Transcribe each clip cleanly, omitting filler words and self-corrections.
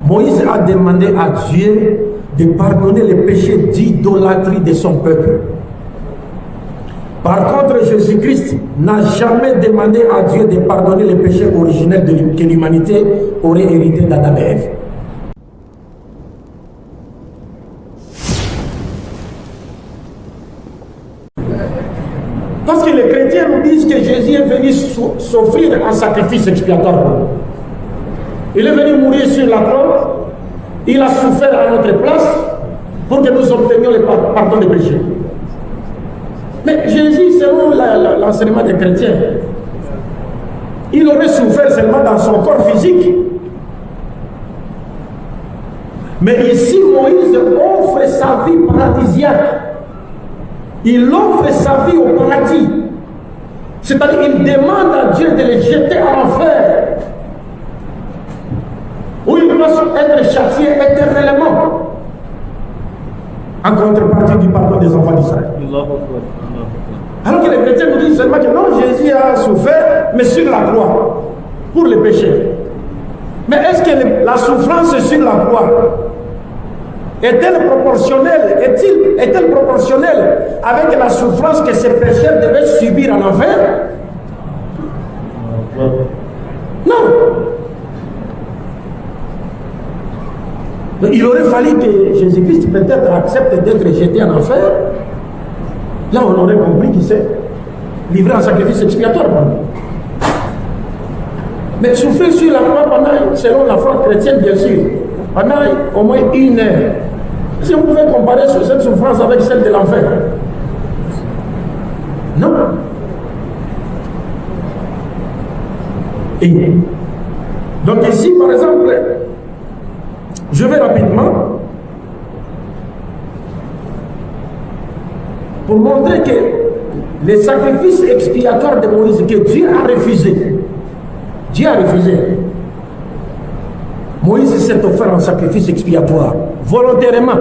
Moïse a demandé à Dieu de pardonner les péchés d'idolâtrie de son peuple. Par contre, Jésus-Christ n'a jamais demandé à Dieu de pardonner les péchés originels que l'humanité aurait hérité d'Adam et Ève. Parce que les chrétiens nous disent que Jésus est venu s'offrir un sacrifice expiatoire pour nous. Il est venu mourir sur la croix, il a souffert à notre place pour que nous obtenions le pardon des péchés. Mais Jésus, selon l'enseignement des chrétiens, il aurait souffert seulement dans son corps physique. Mais ici, Moïse offre sa vie paradisiaque. Il offre sa vie au paradis. C'est-à-dire qu'il demande à Dieu de les jeter à l'enfer, où ils doivent être châtiés éternellement, en contrepartie du pardon des enfants d'Israël. Alors que les chrétiens nous disent seulement que non, Jésus a souffert, mais sur la croix, pour les péchés. Mais est-ce que la souffrance sur la croix est-elle proportionnelle avec la souffrance que ces pécheurs devaient subir en enfer? Non. Il aurait fallu que Jésus-Christ peut-être accepte d'être jeté en enfer. Là, on aurait compris qu'il s'est livré en sacrifice expiatoire pour nous. Mais souffrir sur la croix pendant, selon la foi chrétienne, bien sûr, pendant au moins 1 heure. Si vous pouvez comparer cette souffrance avec celle de l'enfer? Non. Et donc ici, par exemple, je vais rapidement pour montrer que les sacrifices expiatoires de Moïse que Dieu a refusé. Dieu a refusé. Moïse s'est offert un sacrifice expiatoire, volontairement.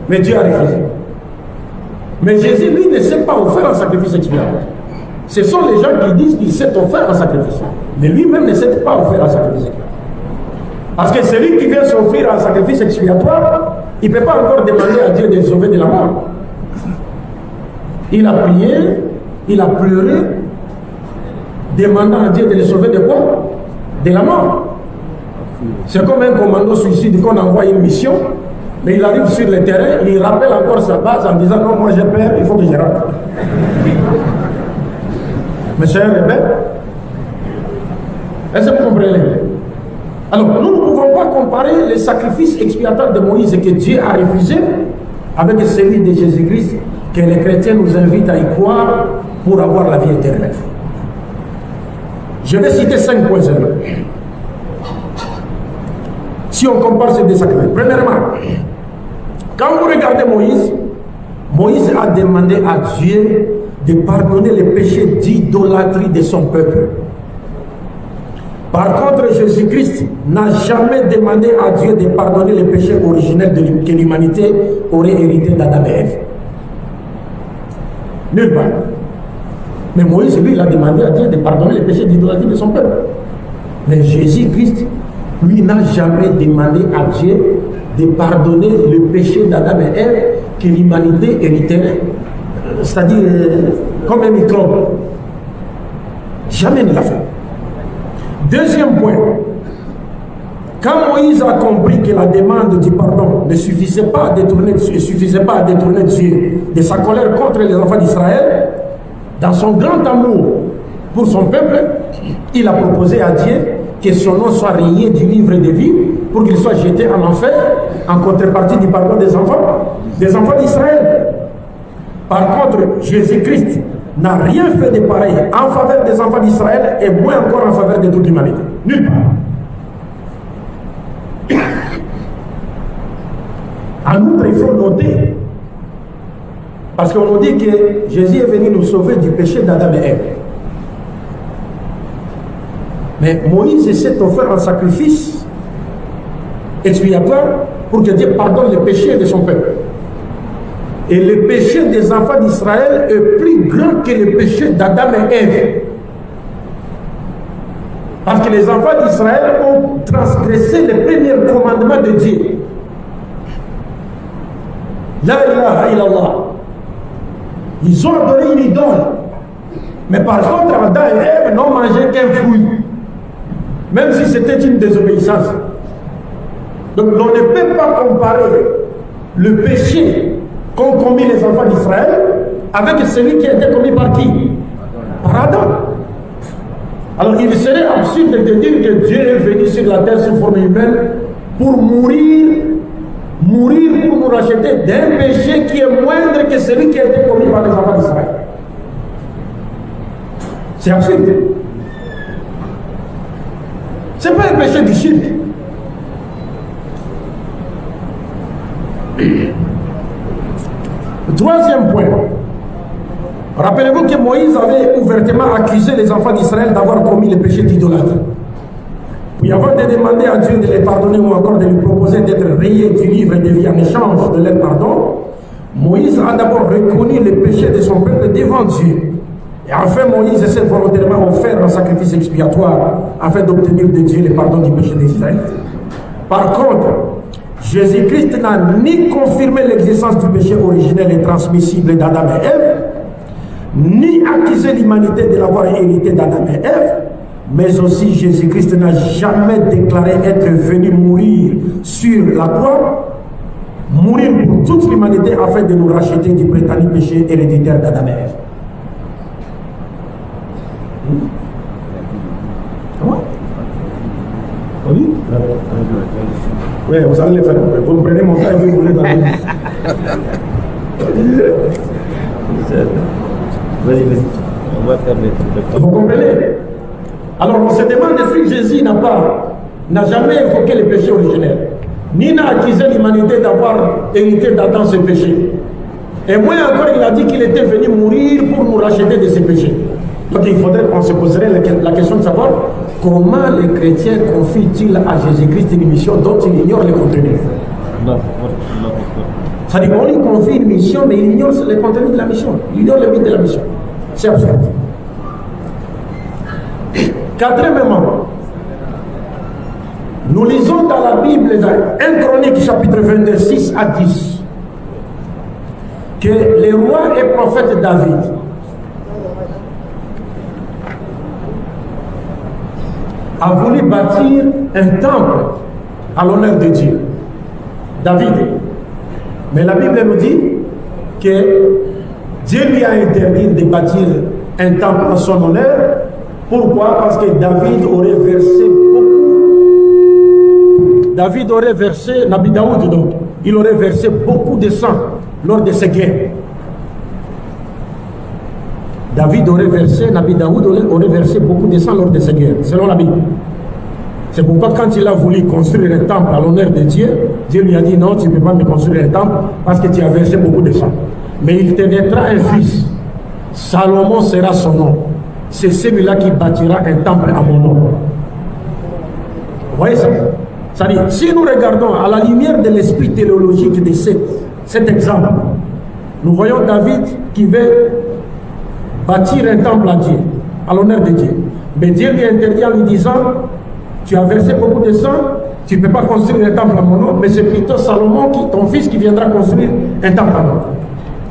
Mais Dieu a refusé. Mais Jésus, lui, ne s'est pas offert un sacrifice expiatoire. Ce sont les gens qui disent qu'il s'est offert un sacrifice. Mais lui-même ne s'est pas offert un sacrifice expiatoire. Parce que celui qui vient s'offrir un sacrifice expiatoire, il ne peut pas encore demander à Dieu de le sauver de la mort. Il a prié, il a pleuré, demandant à Dieu de le sauver de quoi? De la mort. C'est comme un commando suicide qu'on envoie une mission, mais il arrive sur le terrain, il rappelle encore sa base en disant non, moi j'ai peur, il faut que je rentre. Mais c'est un rebelle. Est-ce que vous comprenez? Alors, nous ne pouvons pas comparer les sacrifices expiatoires de Moïse que Dieu a refusé avec celui de Jésus-Christ que les chrétiens nous invitent à y croire pour avoir la vie éternelle. Je vais citer 5 points seulement. Si on compare ces deux sacrifices. Premièrement, quand vous regardez Moïse, Moïse a demandé à Dieu de pardonner les péchés d'idolâtrie de son peuple. Par contre, Jésus-Christ n'a jamais demandé à Dieu de pardonner les péchés originels que l'humanité aurait hérité d'Adam et Ève. Nulle part. Mais Moïse, lui, il a demandé à Dieu de pardonner les péchés d'idolâtrie de son peuple. Mais Jésus-Christ, lui, n'a jamais demandé à Dieu de pardonner le péché d'Adam et Ève que l'humanité hériterait, c'est-à-dire comme un microbe. Jamais ne l'a fait. Deuxième point, quand Moïse a compris que la demande du pardon ne suffisait pas à détourner Dieu de sa colère contre les enfants d'Israël, dans son grand amour pour son peuple, il a proposé à Dieu que son nom soit rayé du livre de vie pour qu'il soit jeté en enfer en contrepartie du pardon des enfants d'Israël. Par contre, Jésus-Christ n'a rien fait de pareil en faveur des enfants d'Israël et moins encore en faveur de toute l'humanité. Nulle part. En outre, il faut noter, parce qu'on nous dit que Jésus est venu nous sauver du péché d'Adam et Ève. Mais Moïse s'est offert un sacrifice expiatoire pour que Dieu pardonne les péchés de son peuple. Et le péché des enfants d'Israël est plus grand que le péché d'Adam et Ève. Parce que les enfants d'Israël ont transgressé les premiers commandements de Dieu. La ilaha illallah. Ils ont adoré une idole. Mais par contre, Adam et Ève n'ont mangé qu'un fruit. Même si c'était une désobéissance. Donc on ne peut pas comparer le péché qu'ont commis les enfants d'Israël avec celui qui a été commis par qui? Par Adam. Alors il serait absurde de dire que Dieu est venu sur la terre sous forme humaine pour mourir pour nous racheter d'un péché qui est moindre que celui qui a été commis par les enfants d'Israël. C'est absurde. Ce n'est pas un péché du shirk. Troisième point. Rappelez-vous que Moïse avait ouvertement accusé les enfants d'Israël d'avoir commis le péché d'idolâtrie. Puis avant de demander à Dieu de les pardonner ou encore de lui proposer d'être rayé du livre de vie en échange de leur pardon, Moïse a d'abord reconnu le péché de son peuple devant Dieu. Et enfin, Moïse s'est volontairement offert un sacrifice expiatoire afin d'obtenir de Dieu le pardon du péché d'Israël. Par contre, Jésus-Christ n'a ni confirmé l'existence du péché originel et transmissible d'Adam et Ève, ni accusé l'humanité de l'avoir hérité d'Adam et Ève, mais aussi Jésus-Christ n'a jamais déclaré être venu mourir sur la croix, mourir pour toute l'humanité afin de nous racheter du prétendu péché héréditaire d'Adam et Ève. Oui, oui, vous allez le faire. Vous me prenez mon temps et vous voulez dans le... Vas-y. On va faire les... Vous comprenez? Alors on se demande si Jésus n'a jamais évoqué le péché originel, ni n'a accusé l'humanité d'avoir hérité d'Adam ce péché. Et moins encore, il a dit qu'il était venu mourir pour nous racheter de ces péchés. Donc il faudrait qu'on se poserait la question de savoir comment les chrétiens confient-ils à Jésus-Christ une mission dont il ignore le contenu. C'est-à-dire qu'on lui confie une mission, mais il ignore le contenu de la mission. Il ignore le but de la mission. C'est absurde. Quatrièmement, nous lisons dans la Bible, dans 1 Chronique chapitre 22, 6 à 10, que le roi et prophète David a voulu bâtir un temple à l'honneur de Dieu. David. Mais la Bible nous dit que Dieu lui a interdit de bâtir un temple à son honneur. Pourquoi? Parce que David aurait versé Nabi Daoud donc, il aurait versé beaucoup de sang lors de ces guerres. Nabi Daoud aurait versé beaucoup de sang lors de ces guerres, selon la Bible. C'est pourquoi quand il a voulu construire un temple à l'honneur de Dieu, Dieu lui a dit non, tu ne peux pas me construire un temple parce que tu as versé beaucoup de sang. Mais il te naîtra un fils, Salomon sera son nom. C'est celui-là qui bâtira un temple à mon nom. Vous voyez ça? C'est-à-dire, si nous regardons à la lumière de l'esprit théologique de cet exemple, nous voyons David qui veut bâtir un temple à Dieu, à l'honneur de Dieu. Mais Dieu lui interdit en lui disant, tu as versé beaucoup de sang, tu ne peux pas construire un temple à mon nom, mais c'est plutôt Salomon, ton fils, qui viendra construire un temple à mon nom.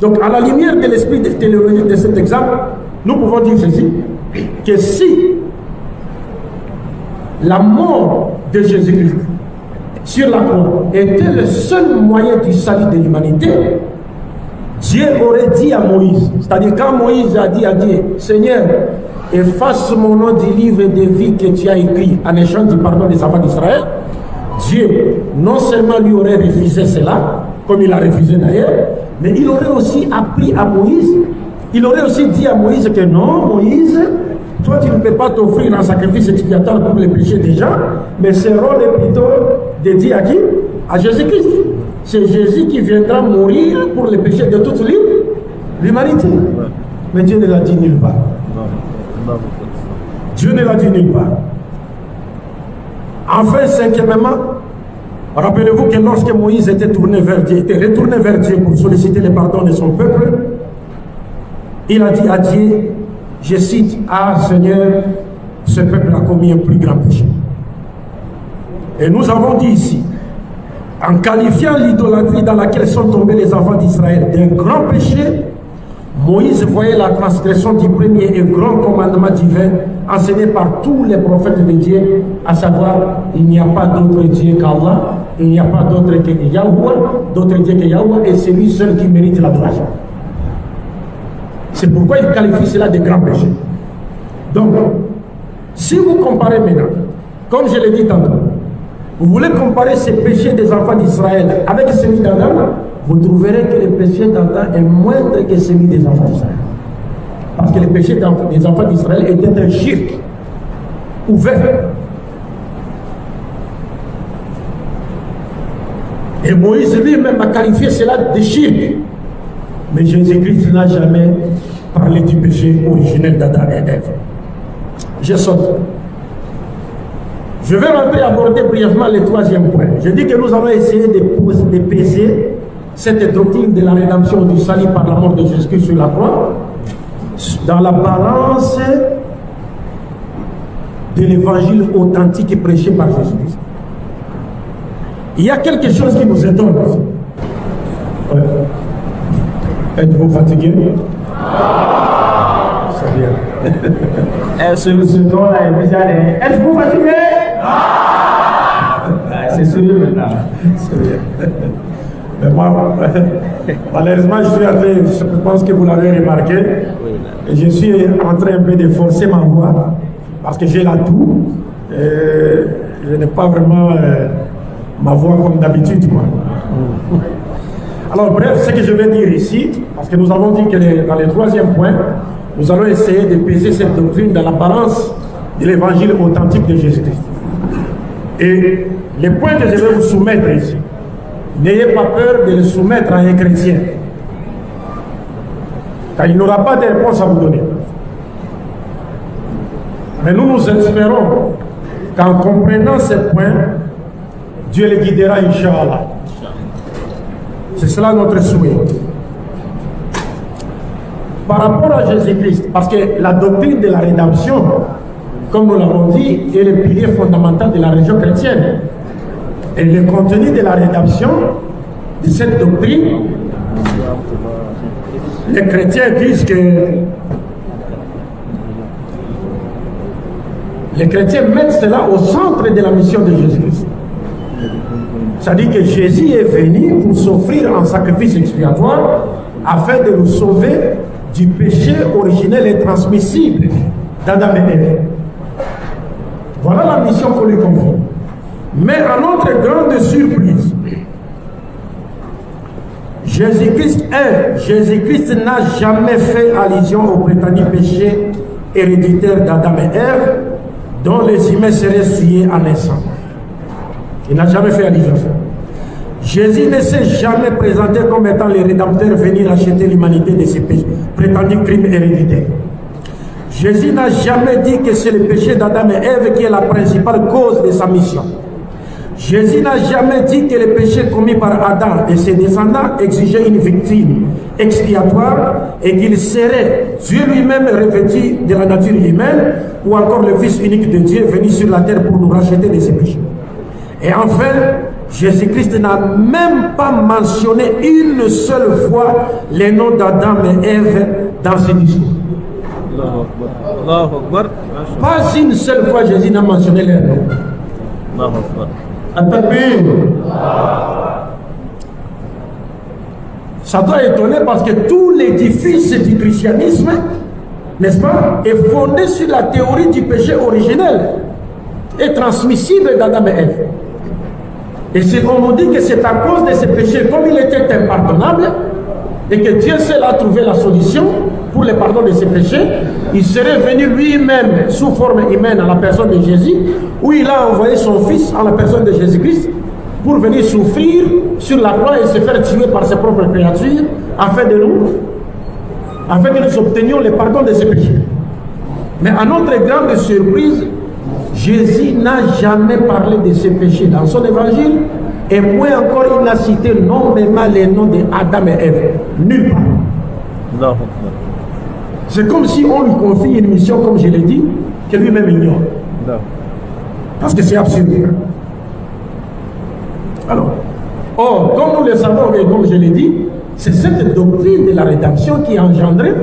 Donc, à la lumière de l'esprit théologique de cet exemple, nous pouvons dire ceci, que si la mort de Jésus-Christ sur la croix était le seul moyen du salut de l'humanité, Dieu aurait dit à Moïse, c'est-à-dire quand Moïse a dit à Dieu, Seigneur, efface mon nom du livre de vie que tu as écrit en échange du pardon des enfants d'Israël, Dieu non seulement lui aurait refusé cela, comme il a refusé d'ailleurs, mais il aurait aussi appris à Moïse, il aurait aussi dit à Moïse que non, Moïse, toi tu ne peux pas t'offrir un sacrifice expiatoire pour les péchés des gens, mais ce rôle est plutôt dédié à qui? À Jésus-Christ. C'est Jésus qui viendra mourir pour les péchés de toute l'humanité. Mais Dieu ne l'a dit nulle part. Dieu ne l'a dit nulle part. Enfin, cinquièmement, rappelez-vous que lorsque Moïse était retourné vers Dieu pour solliciter le pardon de son peuple, il a dit à Dieu, je cite, ah Seigneur, ce peuple a commis un plus grand péché. Et nous avons dit ici, en qualifiant l'idolâtrie dans laquelle sont tombés les enfants d'Israël d'un grand péché, Moïse voyait la transgression du premier et grand commandement divin enseigné par tous les prophètes de Dieu, à savoir, il n'y a pas d'autre Dieu qu'Allah, il n'y a pas d'autre que Yahweh, et c'est lui seul qui mérite l'adoration. C'est pourquoi il qualifie cela de grand péché. Donc, si vous comparez maintenant, comme je l'ai dit tantôt, vous voulez comparer ces péchés des enfants d'Israël avec celui d'Adam, vous trouverez que le péché d'Adam est moindre que celui des enfants d'Israël. Parce que le péché des enfants d'Israël était un shirk ouvert. Et Moïse lui-même a qualifié cela de shirk. Mais Jésus-Christ n'a jamais parlé du péché originel d'Adam et Ève. Je saute. Je vais rentrer aborder brièvement le troisième point. Je dis que nous allons essayer de peser cette doctrine de la rédemption du salut par la mort de Jésus-Christ sur la croix dans la balance de l'évangile authentique prêché par Jésus-Christ. Il y a quelque chose qui nous étonne. Ouais. Êtes-vous fatigué? C'est bien. Ce don-là est déjà... Êtes-vous fatigué? C'est sérieux maintenant. C'est bien. Mais moi, malheureusement, je pense que vous l'avez remarqué, et je suis en train un peu de forcer ma voix, parce que j'ai la toux, et je n'ai pas vraiment ma voix comme d'habitude. Alors bref, ce que je vais dire ici, parce que nous avons dit que dans le troisième point, nous allons essayer de peser cette doctrine dans l'apparence de l'évangile authentique de Jésus-Christ. Et les points que je vais vous soumettre ici, n'ayez pas peur de les soumettre à un chrétien, car il n'aura pas de réponse à vous donner. Mais nous espérons qu'en comprenant ces points, Dieu les guidera, Inch'Allah. C'est cela notre souhait. Par rapport à Jésus-Christ, parce que la doctrine de la rédemption, comme nous l'avons dit, est le pilier fondamental de la religion chrétienne. Et le contenu de la rédemption, de cette doctrine, les chrétiens disent que les chrétiens mettent cela au centre de la mission de Jésus-Christ. C'est-à-dire que Jésus est venu pour s'offrir en sacrifice expiatoire afin de nous sauver du péché originel et transmissible d'Adam et Ève. Voilà la mission qu'on lui confie. Mais à notre grande surprise, Jésus-Christ n'a jamais fait allusion au prétendu péché héréditaire d'Adam et Ève dont les humains seraient souillés à naissance. Il n'a jamais fait allusion à ça. Jésus ne s'est jamais présenté comme étant le rédempteur venu racheter l'humanité de ses prétendus crimes héréditaires. Jésus n'a jamais dit que c'est le péché d'Adam et Ève qui est la principale cause de sa mission. Jésus n'a jamais dit que le péché commis par Adam et ses descendants exigeait une victime expiatoire et qu'il serait Dieu lui-même revêtu de la nature humaine ou encore le Fils unique de Dieu venu sur la terre pour nous racheter de ses péchés. Et enfin, Jésus-Christ n'a même pas mentionné une seule fois les noms d'Adam et Ève dans ses discours. Pas une seule fois Jésus n'a mentionné leur nom. Ça doit étonner parce que tout l'édifice du christianisme, n'est-ce pas, est fondé sur la théorie du péché originel et transmissible d'Adam et Ève. Et si on nous dit que c'est à cause de ce péché, comme il était impardonnable, et que Dieu seul a trouvé la solution pour le pardon de ses péchés, il serait venu lui-même sous forme humaine à la personne de Jésus, où il a envoyé son fils à la personne de Jésus-Christ pour venir souffrir sur la croix et se faire tuer par ses propres créatures afin que nous obtenions le pardon de ses péchés. Mais à notre grande surprise, Jésus n'a jamais parlé de ses péchés dans son évangile, et moins encore il n'a cité nommément les noms d'Adam et Ève. Nulle part. C'est comme si on lui confie une mission, comme je l'ai dit, que lui-même ignore. Parce que c'est absurde. Alors, or, comme nous le savons et comme je l'ai dit, c'est cette doctrine de la rédemption qui a engendré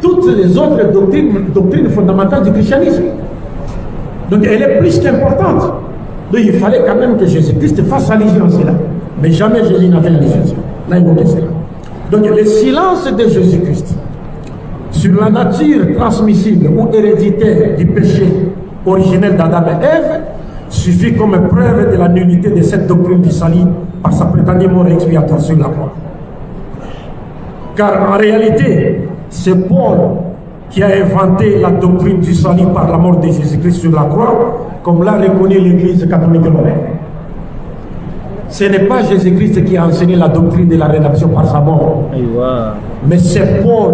toutes les autres doctrines fondamentales du christianisme. Donc elle est plus qu'importante. Donc il fallait quand même que Jésus-Christ fasse allusion à cela. Mais jamais Jésus n'a fait allusion à cela. N'a évoqué cela. Donc le silence de Jésus-Christ sur la nature transmissible ou héréditaire du péché originel d'Adam et Ève suffit comme preuve de la nullité de cette doctrine du salut par sa prétendue mort expiatoire sur la croix. Car en réalité, c'est Paul qui a inventé la doctrine du salut par la mort de Jésus-Christ sur la croix, comme l'a reconnu l'Église catholique romaine. Ce n'est pas Jésus-Christ qui a enseigné la doctrine de la rédemption par sa mort, mais c'est Paul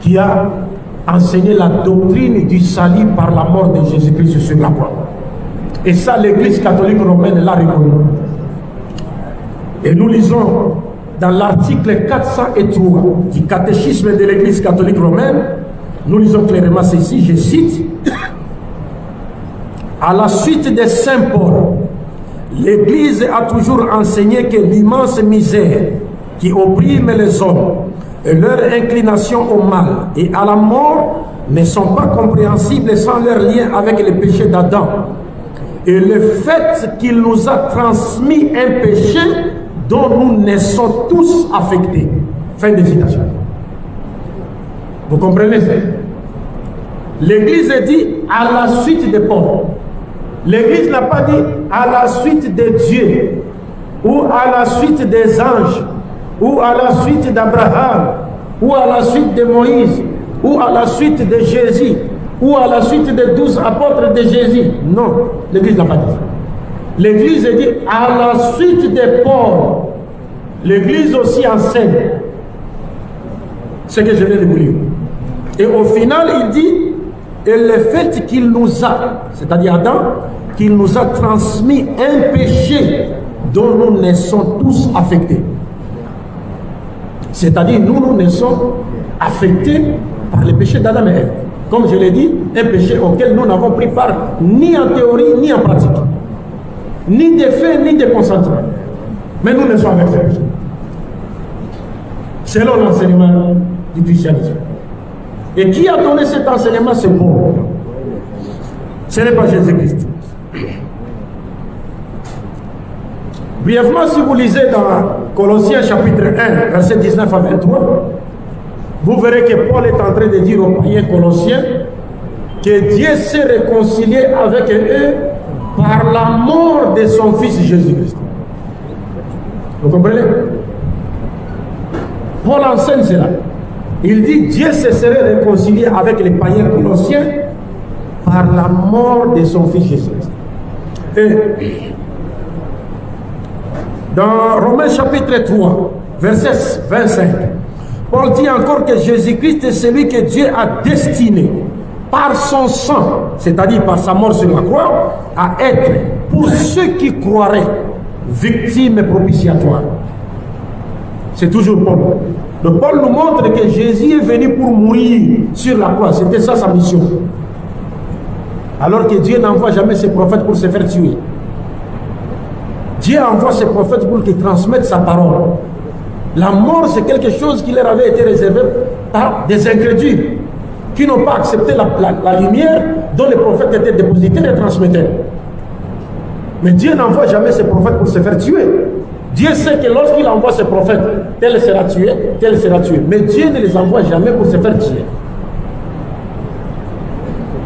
qui a enseigné la doctrine du salut par la mort de Jésus-Christ sur la croix. Et ça, l'Église catholique romaine l'a reconnu. Et nous lisons dans l'article 403 du catéchisme de l'Église catholique romaine, nous lisons clairement ceci, je cite: à la suite de Saint Paul, l'Église a toujours enseigné que l'immense misère qui opprime les hommes et leur inclination au mal et à la mort ne sont pas compréhensibles sans leur lien avec le péché d'Adam. Et le fait qu'il nous a transmis un péché dont nous naissons tous affectés. Fin de citation. Vous comprenez ça? L'Église dit à la suite de Paul. L'Église n'a pas dit à la suite de Dieu, ou à la suite des anges, ou à la suite d'Abraham, ou à la suite de Moïse, ou à la suite de Jésus, ou à la suite des 12 apôtres de Jésus. Non, l'Église n'a pas dit ça. L'Église dit à la suite de Paul. L'Église aussi enseigne ce que je viens de vous lire. Et au final, il dit, et le fait qu'il nous a, c'est-à-dire Adam, qu'il nous a transmis un péché dont nous naissons tous affectés. C'est-à-dire, nous naissons affectés par le péché d'Adam et Ève. Comme je l'ai dit, un péché auquel nous n'avons pris part ni en théorie, ni en pratique. Ni de fait, ni de consentement. Mais nous naissons avec ce péché. Selon l'enseignement du christianisme. Et qui a donné cet enseignement? C'est Paul. Ce n'est pas Jésus-Christ. Brièvement, si vous lisez dans Colossiens chapitre 1, verset 19 à 23, vous verrez que Paul est en train de dire aux païens colossiens que Dieu s'est réconcilié avec eux par la mort de son Fils Jésus-Christ. Vous comprenez? Paul enseigne cela. Il dit Dieu se serait réconcilié avec les païens colossiens par la mort de son Fils Jésus-Christ. Et dans Romains chapitre 3, verset 25, Paul dit encore que Jésus-Christ est celui que Dieu a destiné par son sang, c'est-à-dire par sa mort sur la croix, à être, pour ceux qui croiraient, victime propitiatoire. C'est toujours Paul. Donc Paul nous montre que Jésus est venu pour mourir sur la croix. C'était ça sa mission. Alors que Dieu n'envoie jamais ses prophètes pour se faire tuer. Dieu envoie ses prophètes pour qu'ils transmettent sa parole. La mort, c'est quelque chose qui leur avait été réservé par des incrédules qui n'ont pas accepté la lumière dont les prophètes étaient dépositaires et transmetteurs. Mais Dieu n'envoie jamais ses prophètes pour se faire tuer. Dieu sait que lorsqu'il envoie ses prophètes, tel sera tué, tel sera tué. Mais Dieu ne les envoie jamais pour se faire tuer.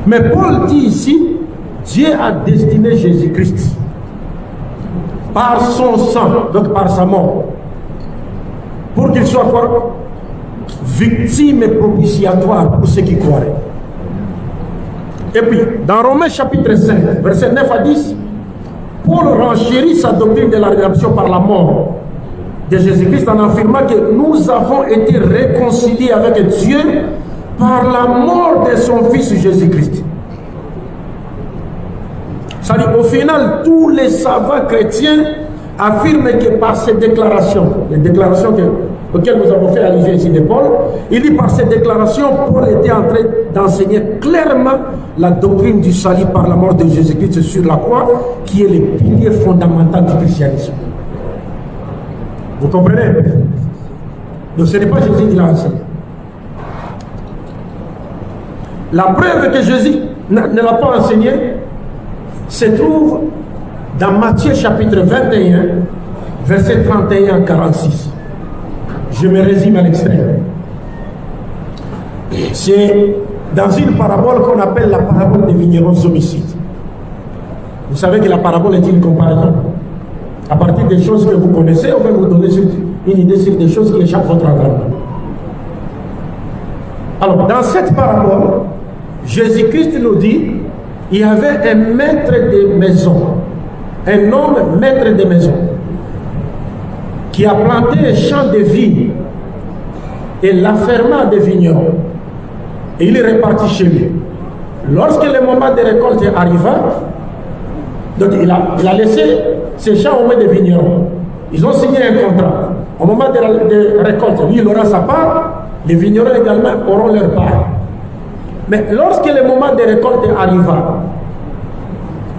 Mais Paul dit ici, Dieu a destiné Jésus-Christ par son sang, donc par sa mort, pour qu'il soit quoi? Victime et propitiatoire pour ceux qui croiraient. Et puis, dans Romains chapitre 5, versets 9 à 10, Paul renchérit sa doctrine de la rédemption par la mort de Jésus-Christ en affirmant que nous avons été réconciliés avec Dieu par la mort de son Fils Jésus-Christ. C'est-à-dire, au final, tous les savants chrétiens affirment que par ces déclarations, les déclarations que auquel nous avons fait allusion ici de Paul, il dit par cette déclaration, Paul était en train d'enseigner clairement la doctrine du salut par la mort de Jésus-Christ sur la croix, qui est le pilier fondamental du christianisme. Vous comprenez? Donc ce n'est pas Jésus qui l'a enseigné. La preuve que Jésus ne l'a pas enseigné se trouve dans Matthieu chapitre 21, verset 31 à 46. Je me résume à l'extrême. C'est dans une parabole qu'on appelle la parabole des vignerons homicides. Vous savez que la parabole est une comparaison. À partir des choses que vous connaissez, on va vous donner une idée sur des choses qui échappent à votre entendement. Alors, dans cette parabole, Jésus-Christ nous dit, il y avait un maître de maison, un homme maître de maison, qui a planté un champ de vignes et l'afferma des vignerons. Et il est reparti chez lui. Lorsque le moment de récolte arriva, donc il a laissé ces champs au mains des vignerons. Ils ont signé un contrat. Au moment de récolte, lui il aura sa part, les vignerons également auront leur part. Mais lorsque le moment de récolte arriva,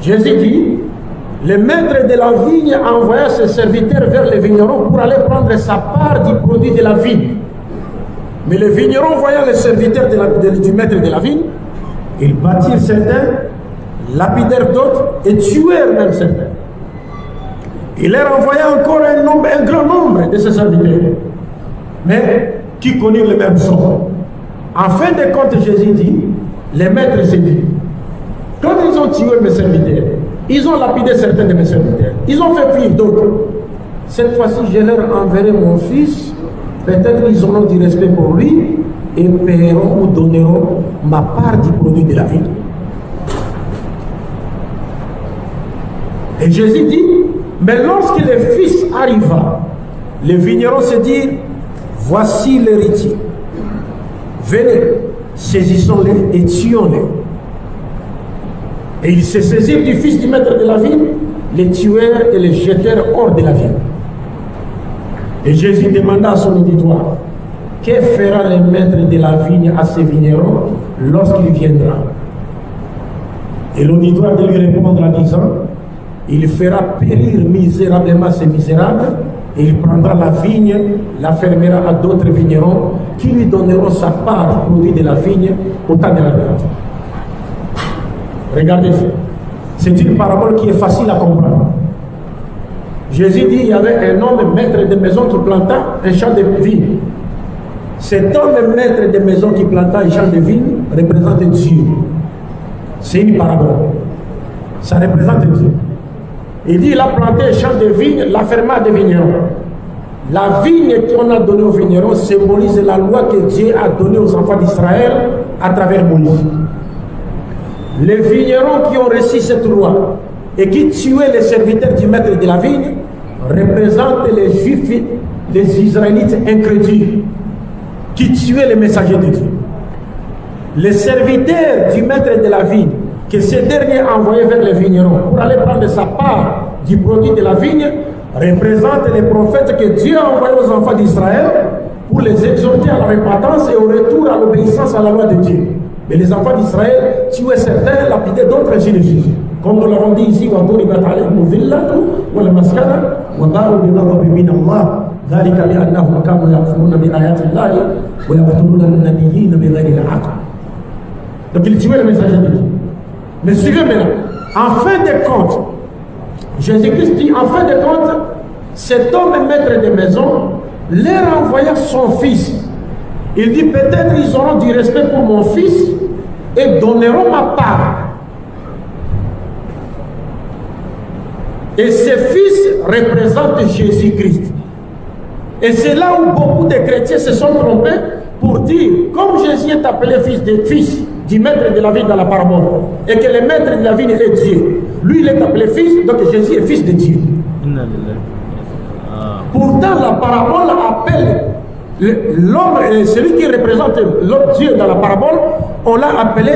Jésus dit, le maître de la vigne envoya ses serviteurs vers les vignerons pour aller prendre sa part du produit de la vigne. Mais les vignerons, voyant les serviteurs du maître de la vigne, ils battirent certains, lapidèrent d'autres et tuèrent même certains. Il leur envoya encore un grand nombre de ses serviteurs, mais qui connurent le même sort. En fin de compte, Jésus dit, les maîtres s'est dit, quand ils ont tué mes serviteurs, ils ont lapidé certains de mes serviteurs, ils ont fait fuir d'autres. Cette fois-ci, je leur enverrai mon fils, peut-être ils auront du respect pour lui et paieront ou donneront ma part du produit de la vie. Et Jésus dit, mais lorsque le fils arriva, les vignerons se dirent, voici l'héritier. Venez, saisissons-les et tuons-les. Et ils se saisirent du fils du maître de la vigne, les tuèrent et les jetèrent hors de la vigne. Et Jésus demanda à son auditoire, que fera le maître de la vigne à ses vignerons lorsqu'il viendra? Et l'auditoire de lui répondre en disant, il fera périr misérablement ces misérables, et il prendra la vigne, la fermera à d'autres vignerons qui lui donneront sa part du produit de la vigne au temps de la vente. Regardez ça. C'est une parabole qui est facile à comprendre. Jésus dit, il y avait un homme maître de maison qui planta un champ de vigne. Cet homme maître de maison qui planta un champ de vigne représente Dieu. C'est une parabole. Ça représente Dieu. Il dit, il a planté un champ de vigne, l'afferma des vignerons. La vigne qu'on a donnée aux vignerons symbolise la loi que Dieu a donnée aux enfants d'Israël à travers Moïse. Les vignerons qui ont reçu cette loi et qui tuaient les serviteurs du maître de la vigne représentent les Juifs, les Israélites incrédules qui tuaient les messagers de Dieu. Les serviteurs du maître de la vigne que ce dernier a envoyé vers les vignerons pour aller prendre sa part du produit de la vigne représentent les prophètes que Dieu a envoyés aux enfants d'Israël pour les exhorter à la repentance et au retour à l'obéissance à la loi de Dieu. Mais les enfants d'Israël tuaient certains, lapidaient d'autres, ainsi de suite. Comme nous l'avons dit ici, donc ils tuaient les messagers de Dieu. Mais suivez maintenant, en fin de compte, Jésus-Christ dit, en fin de compte, cet homme maître de maison leur envoya son fils. Il dit, peut-être ils auront du respect pour mon fils et donneront ma part. Et ce fils représente Jésus-Christ. Et c'est là où beaucoup de chrétiens se sont trompés pour dire, comme Jésus est appelé fils du maître de la vie dans la parabole, et que le maître de la vie est Dieu, lui il est appelé fils, donc Jésus est fils de Dieu. Pourtant la parabole appelle l'homme, celui qui représente Dieu dans la parabole, on l'a appelé,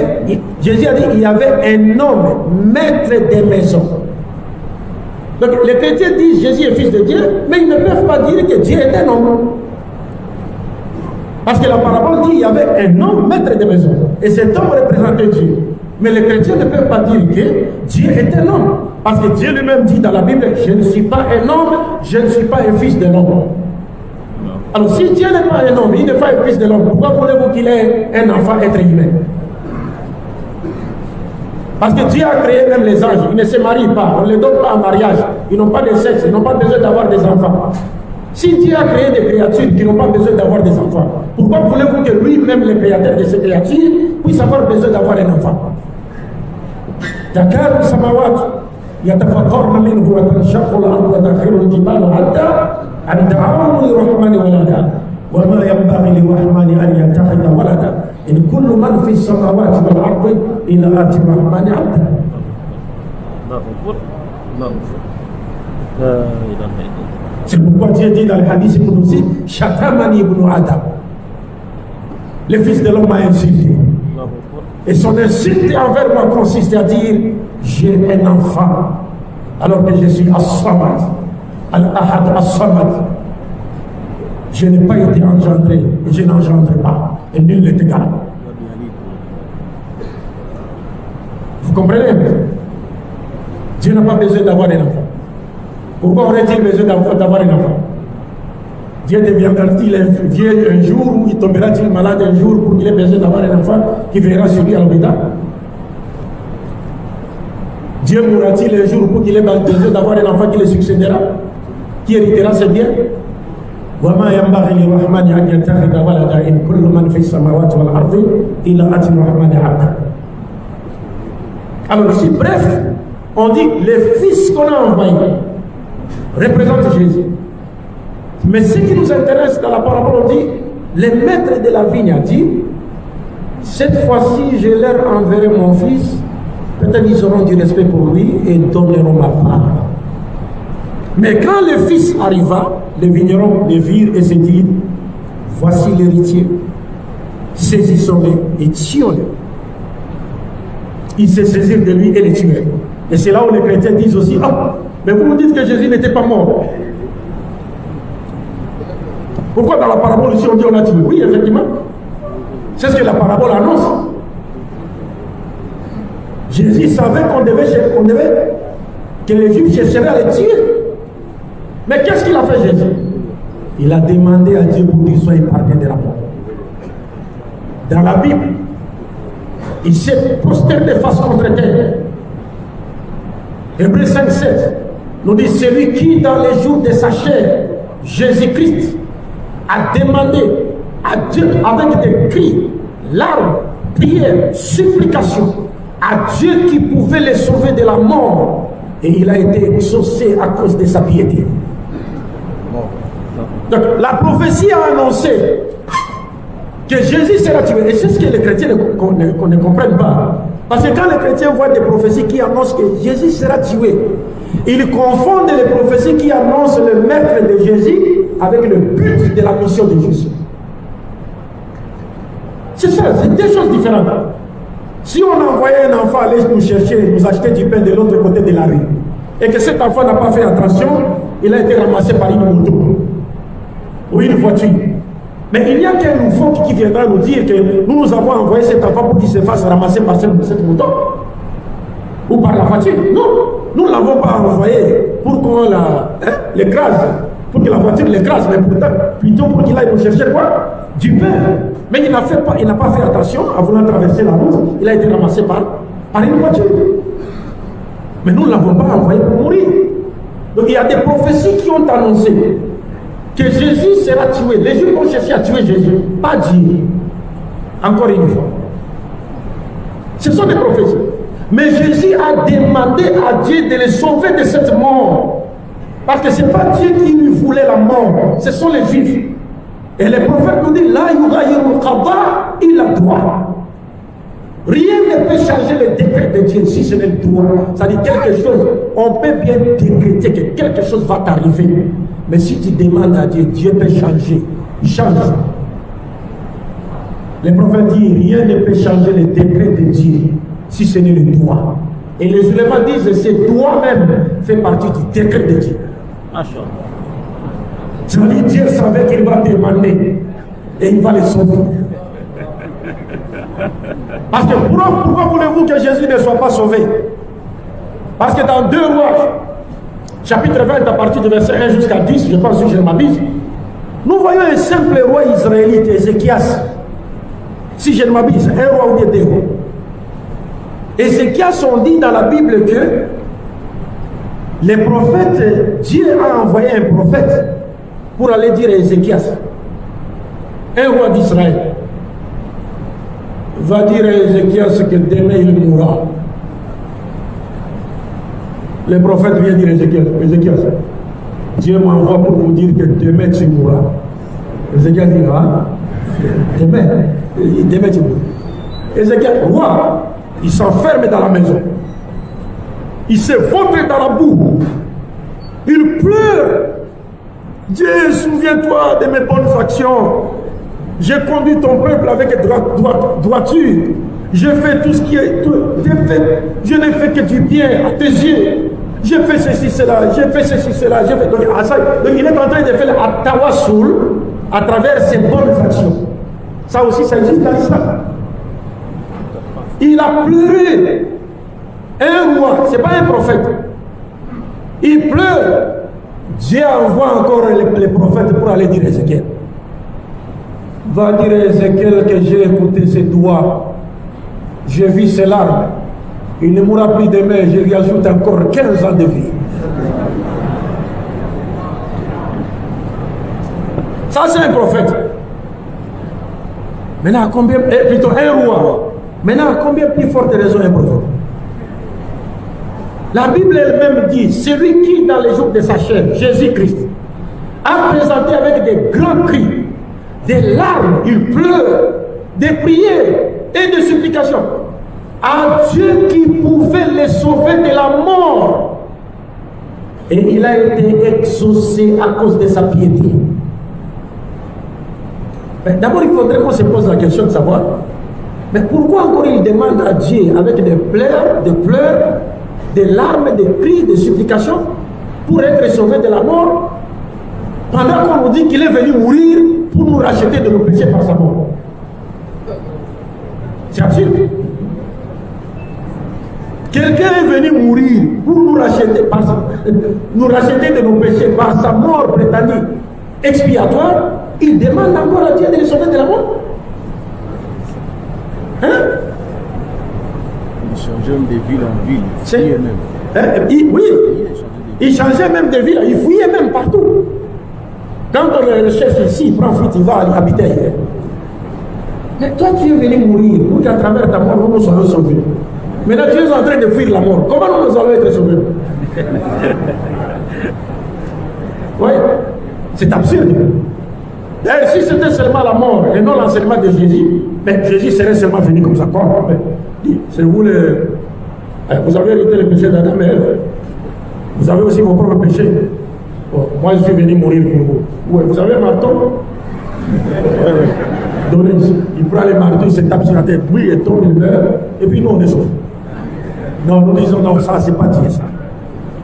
Jésus a dit, il y avait un homme, maître des maisons. Donc les chrétiens disent Jésus est fils de Dieu, mais ils ne peuvent pas dire que Dieu est un homme. Parce que la parabole dit qu'il y avait un homme maître de maison. Et cet homme représentait Dieu. Mais les chrétiens ne peuvent pas dire que Dieu est un homme. Parce que Dieu lui-même dit dans la Bible, je ne suis pas un homme, je ne suis pas un fils de l'homme. Alors si Dieu n'est pas un homme, il n'est pas un fils de l'homme, pourquoi voulez-vous qu'il ait un enfant être humain? Parce que Dieu a créé même les anges, ils ne se marient pas, on ne les donne pas en mariage, ils n'ont pas de sexe, ils n'ont pas besoin d'avoir des enfants. Si Dieu a créé des créatures qui n'ont pas besoin d'avoir des enfants, pourquoi voulez-vous que lui-même, le créateur de ces créatures, puisse avoir besoin d'avoir un enfant? تكاد السماوات يتفطرن منه وتنشق الارض وتخر الجبال حتى ان دعوا للرحمن ولدا وما ينبغي للرحمن ان يتخذ ولدا ان كل من في السماوات والارض الى اتي الرحمن عبدا. C'est pourquoi Dieu dit dans le hadith Qudsi, Shatamani ibn Adam. Le fils de l'homme m'a insulté. Et son insulte envers moi consiste à dire, j'ai un enfant, alors que je suis As-Samad, Al-Ahad As-Samad. Je n'ai pas été engendré, et je n'engendre pas, et nul n'est égal. Vous comprenez? Dieu n'a pas besoin d'avoir un enfant. Pourquoi aurait-il besoin d'avoir un enfant? Dieu deviendra-t-il un jour où il tombera-t-il malade un jour pour qu'il ait besoin d'avoir un enfant qui verra sur lui à l'hôpital? Dieu mourra-t-il un jour pour qu'il ait besoin d'avoir un enfant qui le succédera, qui héritera ses biens? وما ينبغي للرحمن أن يتخذ ولدا إن كل من في السماوات والأرض إلا آتي الرحمن عبدا. Alors ici, bref, on dit les fils qu'on a envoyés représentent Jésus. Mais ce qui nous intéresse dans la parabole, on dit, les maîtres de la vigne a dit, cette fois-ci je leur enverrai mon fils, peut-être ils auront du respect pour lui et donneront ma part. Mais quand le fils arriva, les vignerons le virent et se dirent, voici l'héritier, saisissons-le et tuons-le. Ils se saisirent de lui et le tuèrent. Et c'est là où les chrétiens disent aussi, ah, mais vous dites que Jésus n'était pas mort. Pourquoi dans la parabole ici on dit on a tué? Oui, effectivement. C'est ce que la parabole annonce. Jésus savait que les Juifs chercheraient à le tuer. Mais qu'est-ce qu'il a fait Jésus? Il a demandé à Dieu pour qu'il soit épargné des rapports. Dans la Bible, il s'est prosterné face contre terre. Hébreux 5,7 nous dit celui qui dans les jours de sa chair, Jésus-Christ, a demandé à Dieu avec des cris, larmes, prières, supplications à Dieu qui pouvait les sauver de la mort, et il a été exaucé à cause de sa piété. Donc la prophétie a annoncé que Jésus sera tué, et c'est ce que les chrétiens ne comprennent pas. Parce que quand les chrétiens voient des prophéties qui annoncent que Jésus sera tué, ils confondent les prophéties qui annoncent le maître de Jésus avec le but de la mission de Jésus. C'est ça, c'est deux choses différentes. Si on envoyait un enfant aller nous chercher, nous acheter du pain de l'autre côté de la rue, et que cet enfant n'a pas fait attention, il a été ramassé par une moto ou une voiture. Mais il n'y a qu'un nouveau qui viendra nous dire que nous avons envoyé cet enfant pour qu'il se fasse ramasser par cette moto ou par la voiture. Non, nous ne l'avons pas envoyé pour qu'on l'écrase, pour que la voiture l'écrase, mais plutôt pour qu'il aille nous chercher quoi? Du pain. Mais il n'a pas fait attention à vouloir traverser la route, il a été ramassé par une voiture. Mais nous ne l'avons pas envoyé pour mourir. Donc il y a des prophéties qui ont annoncé que Jésus sera tué. Les Juifs ont cherché à tuer Jésus, pas Dieu. Encore une fois. Ce sont des prophéties. Mais Jésus a demandé à Dieu de les sauver de cette mort. Parce que ce n'est pas Dieu qui lui voulait la mort, ce sont les Juifs. Et les prophètes nous disent, là, il a droit. Rien ne peut changer le décret de Dieu si ce n'est le droit. C'est-à-dire quelque chose, on peut bien décréter que quelque chose va t'arriver. Mais si tu demandes à Dieu, Dieu peut changer. Il change. Les prophètes disent, rien ne peut changer le décret de Dieu si ce n'est le droit. Et les musulmans disent que ce droit même fait partie du décret de Dieu. C'est-à-dire Dieu savait qu'il va demander. et il va les sauver. Parce que pourquoi voulez-vous que Jésus ne soit pas sauvé? Parce que dans 2 Rois, chapitre 20, à partir du verset 1 jusqu'à 10, je pense que je m'abuse, nous voyons un simple roi israélite, Ézéchias. Si je ne m'abuse, un roi ou bien 2 rois. Ézéchias, on dit dans la Bible que les prophètes, Dieu a envoyé un prophète pour aller dire à Ézéchias, un roi d'Israël, va dire à Ézéchias que demain il mourra. Le prophète vient dire à Ézéchias, Dieu m'envoie pour vous dire que demain tu mourras. Ézéchias dit, ah, demain tu mourras. Ézéchias, roi, il s'enferme dans la maison. Il se vautre dans la boue. Il pleure. Dieu, souviens-toi de mes bonnes actions. J'ai conduit ton peuple avec droiture. J'ai fait tout ce qui est... je n'ai fait que du bien à tes yeux. J'ai fait ceci, cela. J'ai fait ceci, cela. Donc, il est en train de faire un tawassul à travers ses bonnes actions. Ça aussi, ça existe dans l'islam. Il a pleuré. Un roi, ce n'est pas un prophète. Il pleure. Dieu envoie encore les prophètes pour aller dire à Ézéchiel. Va dire à Ézéchiel que j'ai écouté ses doigts. J'ai vu ses larmes. Il ne mourra plus demain. Je lui ajoute encore 15 ans de vie. Ça, c'est un prophète. Maintenant, à combien... plutôt un roi. Maintenant, à combien plus forte raison un prophète? La Bible elle-même dit, celui qui, dans les jours de sa chair, Jésus-Christ, a présenté avec des grands cris, des larmes, il pleure, des prières et des supplications à Dieu qui pouvait les sauver de la mort. Et il a été exaucé à cause de sa piété. D'abord, il faudrait qu'on se pose la question de savoir, mais pourquoi encore il demande à Dieu avec des pleurs, des larmes, des cris, des supplications pour être sauvé de la mort, pendant qu'on nous dit qu'il est venu mourir pour nous racheter de nos péchés par sa mort? C'est absurde. Quelqu'un est venu mourir pour nous racheter, de nos péchés par sa mort prétendue expiatoire. Il demande encore à Dieu de le sauver de la mort. Hein? Il changeait même de ville en ville. Il fuyait même. Oui, il changeait même de ville. Il fouillait même partout. Quand le chef ici prend fuite, il va habiter ailleurs. Mais toi, tu es venu mourir pour qu'à travers ta mort, nous nous soyons sauvés. Maintenant, tu es en train de fuir la mort. Comment nous allons être sauvés? Oui, c'est absurde. D'ailleurs, si c'était seulement la mort et non l'enseignement de Jésus, mais Jésus serait seulement venu comme ça. C'est vous vous avez hérité le péché d'Adam et Ève. Vous avez aussi vos propres péchés. Bon, moi, je suis venu mourir pour vous. Ouais, vous avez un marteau? Donnez ici. Il prend les marteaux, il se tape sur la tête. Oui, il tombe, il meurt. Et puis nous, on est sauvés. Non, nous disons non, ça, c'est pas Dieu, ça.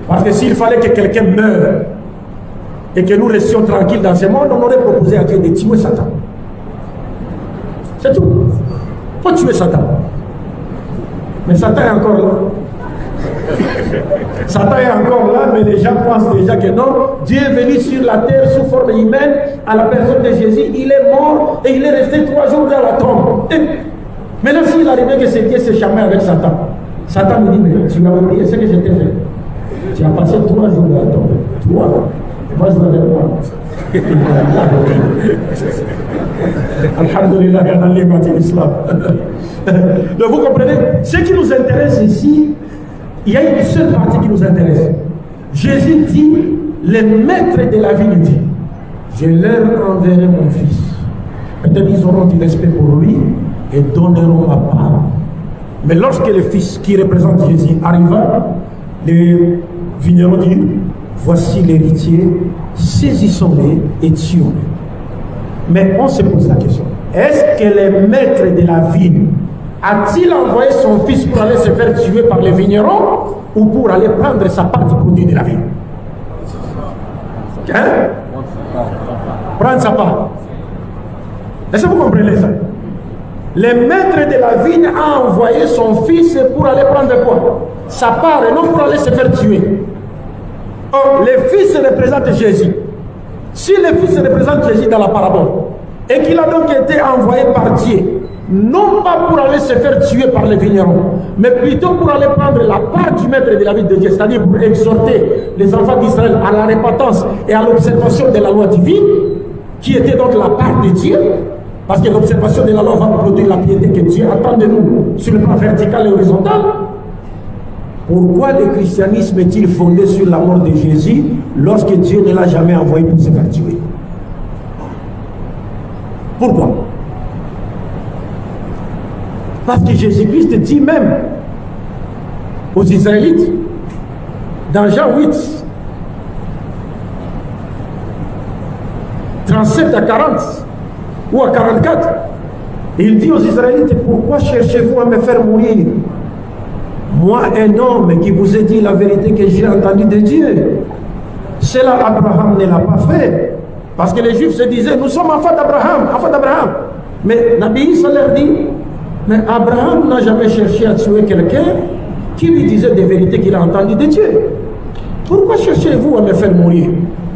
Parce que s'il fallait que quelqu'un meure et que nous restions tranquilles dans ce monde, on aurait proposé à Dieu de tuer Satan. C'est tout. Il faut tuer Satan. Mais Satan est encore là. Satan est encore là, mais les gens pensent déjà que non. Dieu est venu sur la terre sous forme humaine à la personne de Jésus. Il est mort et il est resté 3 jours dans la tombe. Et maintenant, s'il arrivait que c'est Dieu se chamait avec Satan, Satan me dit, mais tu m'as oublié ce que je t'ai fait. Tu as passé 3 jours dans la tombe. 3. Moi, je l'avais pas. Alhamdulillah, il y a un l'islam. Donc vous comprenez, ce qui nous intéresse ici, il y a une seule partie qui nous intéresse. Jésus dit, les maîtres de la vie nous dit, je leur enverrai mon fils. Peut-être ils auront du respect pour lui et donneront ma part. Mais lorsque le fils qui représente Jésus arriva, les vignerons dirent, voici l'héritier, saisissons-le et tuons-le. Mais on se pose la question, est-ce que les maîtres de la vigne a-t-il envoyé son fils pour aller se faire tuer par les vignerons ou pour aller prendre sa part du produit de la vigne? Hein? Prendre sa part. Est-ce que vous comprenez ça? Le maître de la vigne a envoyé son fils pour aller prendre quoi? Sa part, et non pour aller se faire tuer. Or, le fils représente Jésus. Si le fils représente Jésus dans la parabole, et qu'il a donc été envoyé par Dieu, non pas pour aller se faire tuer par les vignerons, mais plutôt pour aller prendre la part du maître de la vie de Dieu, c'est-à-dire pour exhorter les enfants d'Israël à la repentance et à l'observation de la loi divine, qui était donc la part de Dieu, parce que l'observation de la loi va produire la piété que Dieu attend de nous sur le plan vertical et horizontal. Pourquoi le christianisme est-il fondé sur la mort de Jésus lorsque Dieu ne l'a jamais envoyé pour se faire tuer? Pourquoi? Parce que Jésus-Christ dit même aux Israélites, dans Jean 8, 37 à 40, ou à 44, il dit aux Israélites, pourquoi cherchez-vous à me faire mourir? Moi, un homme qui vous ai dit la vérité que j'ai entendue de Dieu. Cela, Abraham ne l'a pas fait. Parce que les Juifs se disaient, nous sommes enfants d'Abraham, enfants d'Abraham. Mais Nabi Issa leur dit, mais Abraham n'a jamais cherché à tuer quelqu'un qui lui disait des vérités qu'il a entendues de Dieu. Pourquoi cherchez-vous à me faire mourir?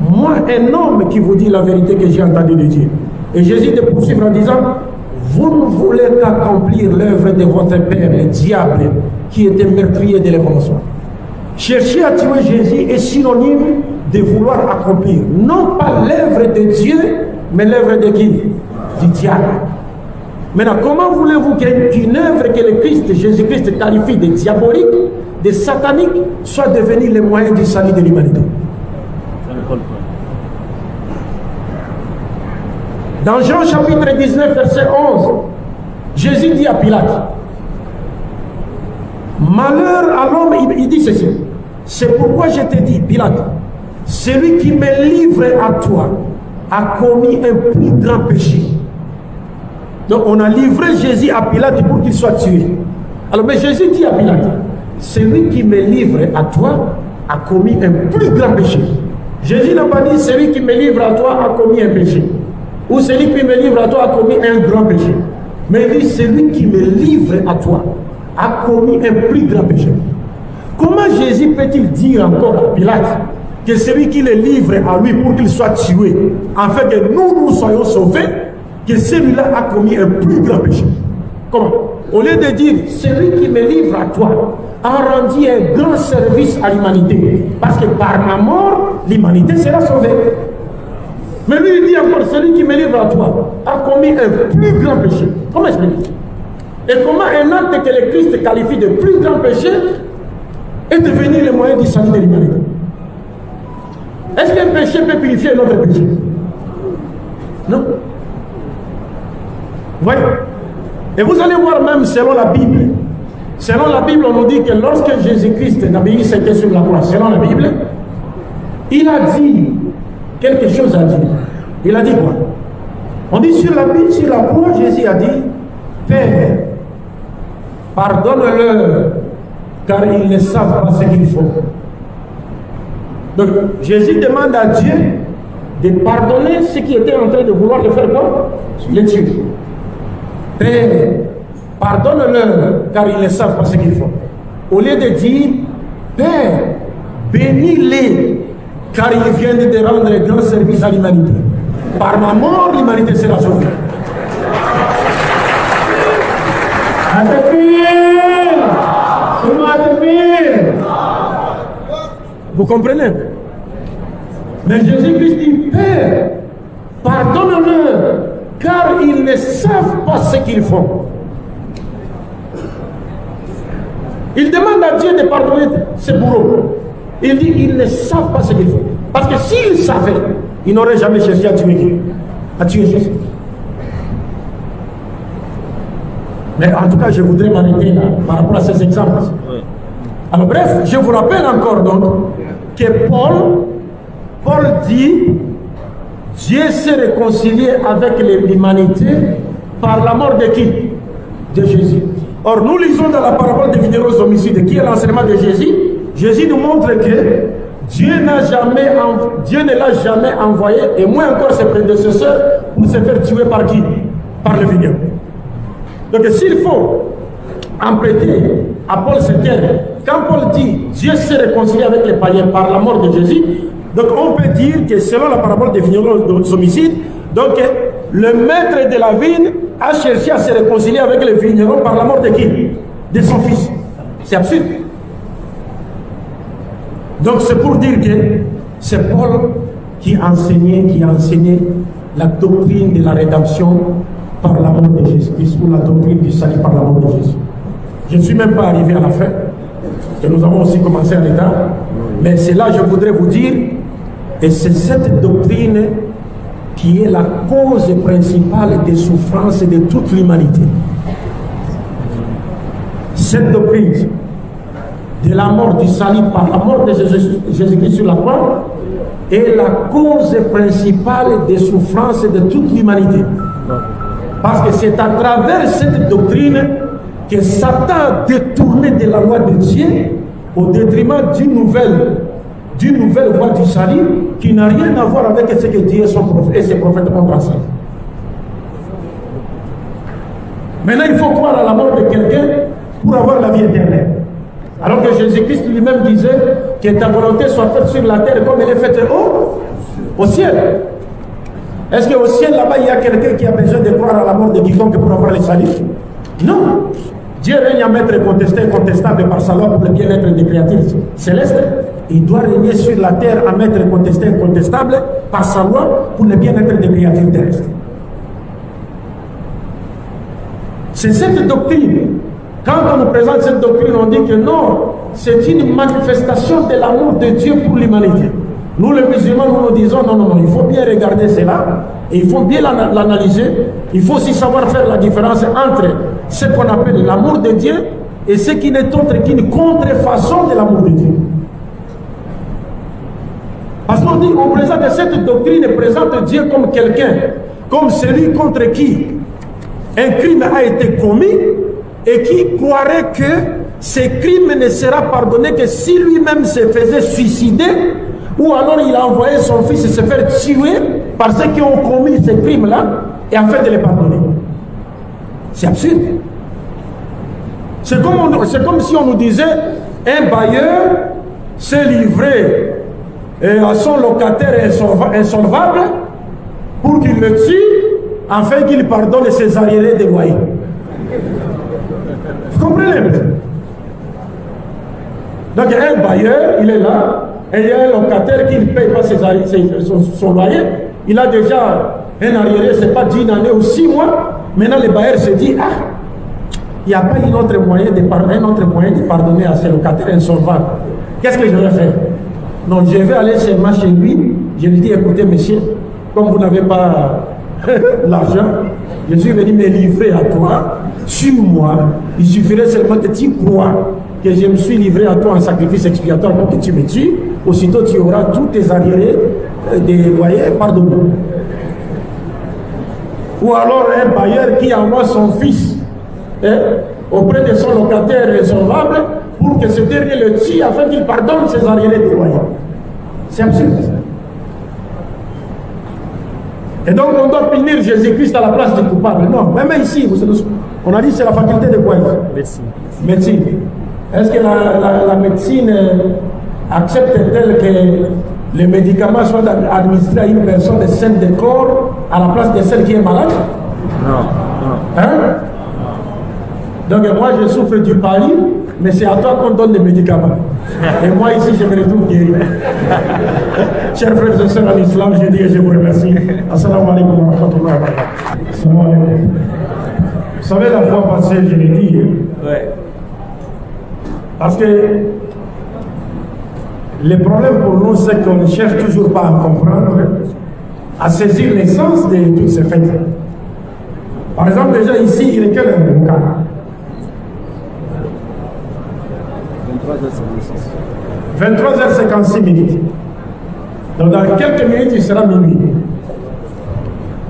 Moi, un homme qui vous dit la vérité que j'ai entendue de Dieu. Et Jésus de poursuivre en disant, vous ne voulez qu'accomplir l'œuvre de votre père, le diable, qui était meurtrier dès le commencement. Chercher à tuer Jésus est synonyme de vouloir accomplir, non pas l'œuvre de Dieu, mais l'œuvre de qui? Du diable. Maintenant, comment voulez-vous qu'une œuvre que le Christ, Jésus-Christ, qualifie de diabolique, de satanique, soit devenue le moyen du salut de l'humanité? Dans Jean chapitre 19, verset 11, Jésus dit à Pilate, malheur à l'homme, il dit ceci, c'est pourquoi je te dis, Pilate, celui qui me livre à toi a commis un plus grand péché. Donc on a livré Jésus à Pilate pour qu'il soit tué. Alors mais Jésus dit à Pilate, celui qui me livre à toi a commis un plus grand péché. Jésus n'a pas dit celui qui me livre à toi a commis un péché. Ou celui qui me livre à toi a commis un grand péché. Mais il dit celui qui me livre à toi a commis un plus grand péché. Comment Jésus peut-il dire encore à Pilate que celui qui le livre à lui pour qu'il soit tué, afin que nous soyons sauvés, que celui-là a commis un plus grand péché? Comment? Au lieu de dire celui qui me livre à toi a rendu un grand service à l'humanité, parce que par ma mort, l'humanité sera sauvée. Mais lui, il dit encore, celui qui me livre à toi a commis un plus grand péché. Comment expliquer? Et comment un acte que le Christ qualifie de plus grand péché est devenu le moyen du salut de l'humanité? Est-ce qu'un péché peut purifier un autre péché? Non. Voyez. Et vous allez voir même selon la Bible. Selon la Bible, on nous dit que lorsque Jésus-Christ n'a pas c'était sur la croix, selon la Bible, il a dit quelque chose à dire. Il a dit quoi? On dit sur la Bible, sur la croix, Jésus a dit, Père, pardonne-leur, car ils ne savent pas ce qu'ils font. Donc Jésus demande à Dieu de pardonner ceux qui étaient en train de vouloir le faire quoi? Les tuer. Père, pardonne-leur, car ils ne savent pas ce qu'ils font. Au lieu de dire, Père, bénis-les, car ils viennent de rendre un grand service à l'humanité. Par ma mort, l'humanité sera sauvée. Vous comprenez? Mais Jésus-Christ dit, Père, pardonne-leur, car ils ne savent pas ce qu'ils font. Il demande à Dieu de pardonner ses bourreaux. Il dit, ils ne savent pas ce qu'ils font. Parce que s'ils savaient, ils n'auraient jamais cherché à tuer Jésus. Mais en tout cas, je voudrais m'arrêter là par rapport à ces exemples. Alors bref, je vous rappelle encore donc que Paul dit, Dieu s'est réconcilié avec l'humanité par la mort de qui? De Jésus. Or, nous lisons dans la parabole des vignerons homicides, qui est l'enseignement de Jésus. Jésus nous montre que Dieu ne l'a jamais envoyé, et moins encore ses prédécesseurs, pour se faire tuer par qui? par le vigneron. Donc s'il faut emprunter à Paul ce terme, quand Paul dit Dieu s'est réconcilié avec les païens par la mort de Jésus, donc on peut dire que selon la parabole des vignerons homicides, donc le maître de la vigne a cherché à se réconcilier avec les vignerons par la mort de qui? De son fils. C'est absurde. Donc c'est pour dire que c'est Paul qui a enseigné la doctrine de la rédemption par la mort de Jésus-Christ, ou la doctrine du salut par la mort de Jésus. Je ne suis même pas arrivé à la fin, que nous avons aussi commencé en retard, mais c'est là que je voudrais vous dire, et c'est cette doctrine qui est la cause principale des souffrances de toute l'humanité. Cette doctrine de la mort du salut par la mort de Jésus-Christ sur la croix est la cause principale des souffrances de toute l'humanité. Parce que c'est à travers cette doctrine que Satan a détourné de la loi de Dieu au détriment d'une nouvelle voie du salut qui n'a rien à voir avec ce que Dieu et ses prophètes ont enseigné. Maintenant, il faut croire à la mort de quelqu'un pour avoir la vie éternelle. Alors que Jésus-Christ lui-même disait que ta volonté soit faite sur la terre comme elle est faite au ciel. Est-ce qu'au ciel, là-bas, il y a quelqu'un qui a besoin de croire à la mort de quiconque pour avoir le salut? Non. Dieu règne à maître contesté et contestable par sa loi pour le bien-être des créatures célestes. Il doit régner sur la terre à maître contesté et contestable par sa loi pour le bien-être des créatures terrestres. C'est cette doctrine. Quand on nous présente cette doctrine, on dit que non, c'est une manifestation de l'amour de Dieu pour l'humanité. Nous, les musulmans, nous disons non, il faut bien regarder cela, et il faut bien l'analyser. Il faut aussi savoir faire la différence entre ce qu'on appelle l'amour de Dieu et ce qui n'est autre qu'une contrefaçon de l'amour de Dieu. Parce qu'on dit, on présente cette doctrine et présente Dieu comme quelqu'un, comme celui contre qui un crime a été commis et qui croirait que ce crime ne sera pardonné que si lui-même se faisait suicider, ou alors il a envoyé son fils se faire tuer par ceux qui ont commis ces crimes-là et afin de les pardonner. C'est absurde. C'est comme si on nous disait un bailleur s'est livré à son locataire insolvable pour qu'il le tue afin qu'il pardonne ses arriérés de loyer. Vous comprenez? Donc un bailleur, il est là, et il y a un locataire qui ne paye pas son loyer. Il a déjà un arriéré, c'est pas 10 années ou 6 mois. Maintenant le bailleur se dit, ah, il n'y a pas un autre moyen de pardonner à ce locataire insolvable. Qu'est-ce que je vais faire? Non, je vais aller seulement chez lui. Je lui dis, écoutez monsieur, comme vous n'avez pas l'argent, je suis venu me livrer à toi. Suis-moi. Il suffirait seulement que tu crois que je me suis livré à toi en sacrifice expiatoire pour que tu me tues. Aussitôt tu auras tous tes arriérés des loyers pardonnés. Ou alors un bailleur qui envoie son fils auprès de son locataire insolvable pour que ce dernier le tue afin qu'il pardonne ses arriérés de loyer. C'est absurde. Et donc on doit punir Jésus-Christ à la place du coupable. Non, même ici, on a dit c'est la faculté de quoi? Médecine. Est-ce que la médecine accepte-t-elle que les médicaments soient administrés à une personne saine de corps à la place de celle qui est malade? Non. Hein? Donc moi je souffre du pari, mais c'est à toi qu'on donne les médicaments. Et moi ici je me retrouve guéri. Chers frères et sœurs en islam, je dis et je vous remercie. Assalamu alaikum wa rahmatullahi wa barakatuh. Vous savez, la fois passée, je l'ai dit. Ouais. Parce que le problème pour nous, c'est qu'on ne cherche toujours pas à comprendre, à saisir l'essence de tous ces faits. Par exemple, déjà ici, il est quel cas? 23h56 minutes. Donc dans quelques minutes, il sera minuit.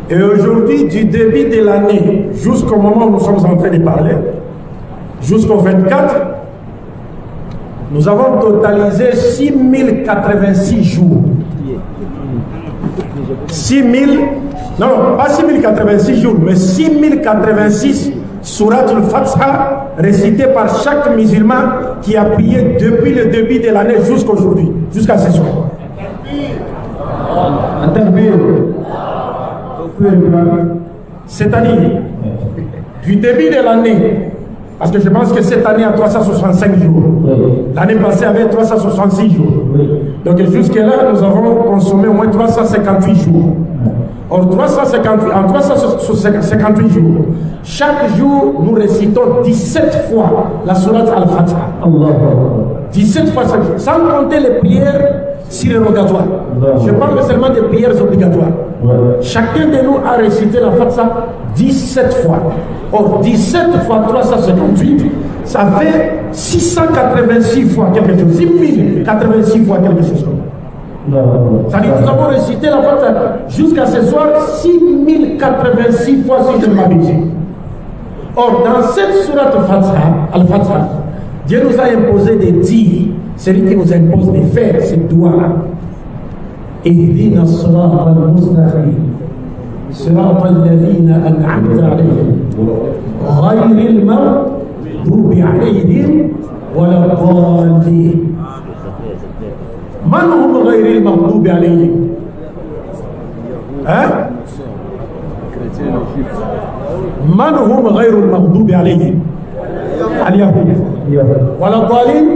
Et aujourd'hui, du début de l'année jusqu'au moment où nous sommes en train de parler, jusqu'au 24, nous avons totalisé 6086 jours. non, pas 6086 jours, mais 6086 Surat al-Fatiha récité par chaque musulman qui a prié depuis le début de l'année jusqu'à aujourd'hui, jusqu'à ce soir. C'est-à-dire, du début de l'année, parce que je pense que cette année a 365 jours. L'année passée avait 366 jours. Donc jusque-là, nous avons consommé au moins 358 jours. Or, en 358 jours, chaque jour, nous récitons 17 fois la sourate Al-Fatiha. 17 fois chaque jour, sans compter les prières surérogatoires. Je parle seulement des prières obligatoires. Chacun de nous a récité la Fatiha 17 fois. Or, 17 fois 358, ça fait 686 fois quelque chose. 6086 fois quelque chose. C'est-à-dire que nous avons récité la Fatiha jusqu'à ce soir 6086 fois si je ne m'abuse. Or, dans cette sourate Al-Fatiha, Dieu nous a imposé de dire, celui qui nous impose de faire cette doigt-là. Ihdina as-sirata al-mustaqim, sirata alladhina an'amta alayhim, ghayril maghdubi alayhim wala ddallin. Man hum ghayril maghdubi alayhim? Hein? Man hum ghayril maghdubi alayhim? Al-Yahud. Wala ddallin?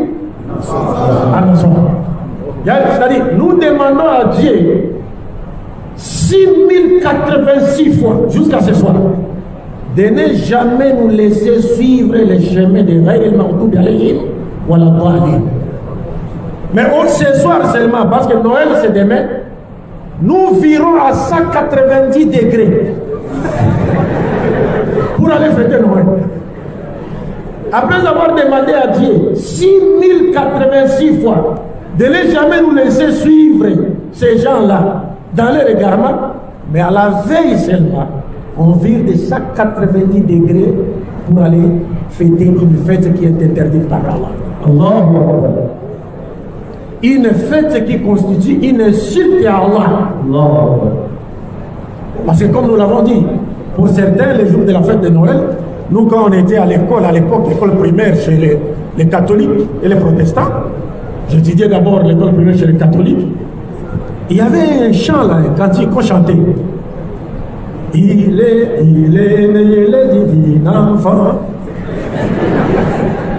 C'est-à-dire, nous demandons à Dieu 6086 fois jusqu'à ce soir de ne jamais nous laisser suivre les chemins de Ghayril Maghdubi alayhim wala ddallin. Mais ce soir seulement, parce que Noël c'est demain, nous virons à 190 degrés pour aller fêter Noël. Après avoir demandé à Dieu 6086 fois de ne jamais nous laisser suivre ces gens-là dans les égarements, mais à la veille seulement, on vire de 190 degrés pour aller fêter une fête qui est interdite par Allah. Une fête qui constitue une insulte à Allah. Parce que comme nous l'avons dit, pour certains, les jours de la fête de Noël, nous quand on était à l'école, à l'époque, l'école primaire chez les catholiques et les protestants, j'étudiais d'abord l'école primaire chez les catholiques, il y avait un chant là, un cantique qu'on chantait. Il est le divin enfant.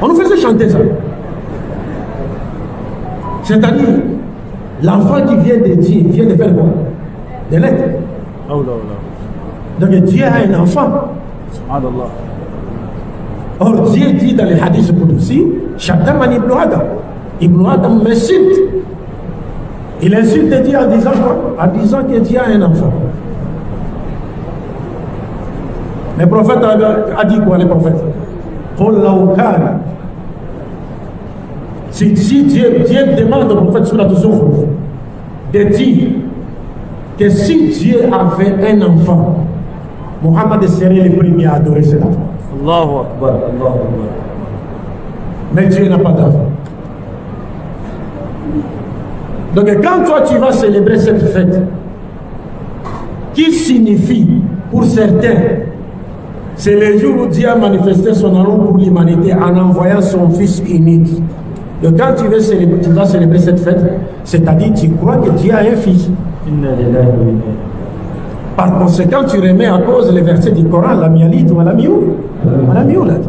On nous faisait chanter ça. C'est-à-dire, l'enfant qui vient de Dieu, vient de faire quoi? De l'être. Donc Dieu a un enfant. Or Dieu dit dans les hadiths Qudsi, Shataman ibn Adam. Ibn Adam m'insulte. Il insulte Dieu en disant quoi? En disant que Dieu a un enfant. Le prophète a dit quoi, le prophète? Si Dieu demande au prophète sur la Zukhruf de dire que si Dieu avait un enfant, Mohammed serait le premier à adorer cet enfant. Allahu Akbar, Allahu Akbar. Mais Dieu n'a pas d'enfant. Donc quand toi tu vas célébrer cette fête, qui signifie pour certains, c'est le jour où Dieu a manifesté son amour pour l'humanité en envoyant son Fils unique. Donc quand tu vas célébrer cette fête, c'est-à-dire tu crois que Dieu a un fils. Par conséquent, tu remets en cause les versets du Coran, la mialite ou la mioulade.